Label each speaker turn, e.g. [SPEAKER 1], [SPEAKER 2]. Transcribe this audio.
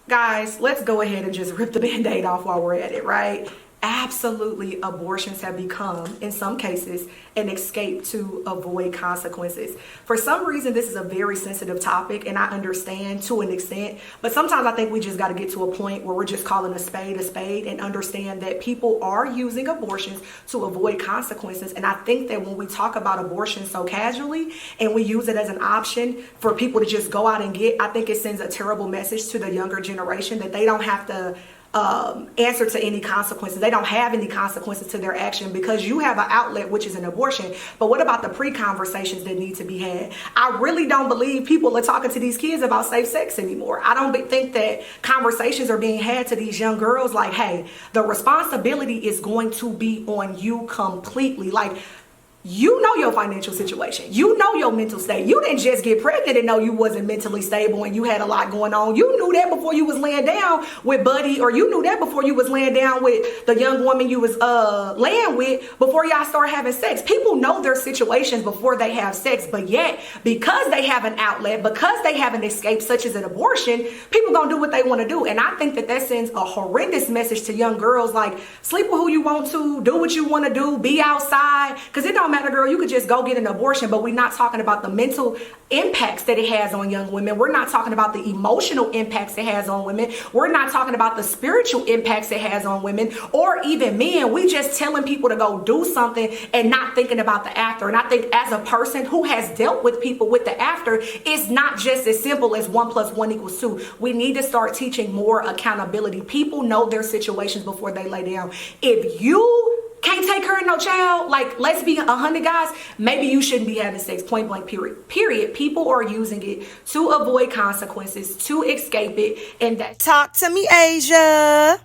[SPEAKER 1] Guys, let's go ahead and just rip the band-aid off while we're at it, right? Absolutely, abortions have become, in some cases, an escape to avoid consequences. For some reason, this is a very sensitive topic, and I understand to an extent, but sometimes I think we just got to get to a point where we're just calling a spade and understand that people are using abortions to avoid consequences. And I think that when we talk about abortion so casually and we use it as an option for people to just go out and get, I think it sends a terrible message to the younger generation that they don't have to answer to any consequences. They don't have any consequences to their action because you have an outlet, which is an abortion. But what about the pre-conversations that need to be had? I really don't believe people are talking to these kids about safe sex anymore. I don't think that conversations are being had to these young girls like, hey, the responsibility is going to be on you completely. Like, you know your financial situation. You know your mental state. You didn't just get pregnant and know you wasn't mentally stable and you had a lot going on. You knew that before you was laying down with Buddy, or you knew that before you was laying down with the young woman you was laying with before y'all start having sex. People know their situations before they have sex, but yet because they have an outlet, because they have an escape such as an abortion, people gonna do what they want to do. And I think that that sends a horrendous message to young girls, like, sleep with who you want to, do what you want to do, be outside, because it don't matter, girl, you could just go get an abortion. But we're not talking about the mental impacts that it has on young women. We're not talking about the emotional impacts it has on women. We're not talking about the spiritual impacts it has on women or even men. We just telling people to go do something and not thinking about the after. And I think as a person who has dealt with people with the after, it's not just as simple as 1 + 1 = 2. We need to start teaching more accountability. People know their situations before they lay down. If you can't take care of no child, like, let's be 100, guys, maybe you shouldn't be having sex, point blank, period. People are using it to avoid consequences, to escape it, and that.
[SPEAKER 2] Talk to me, Asia.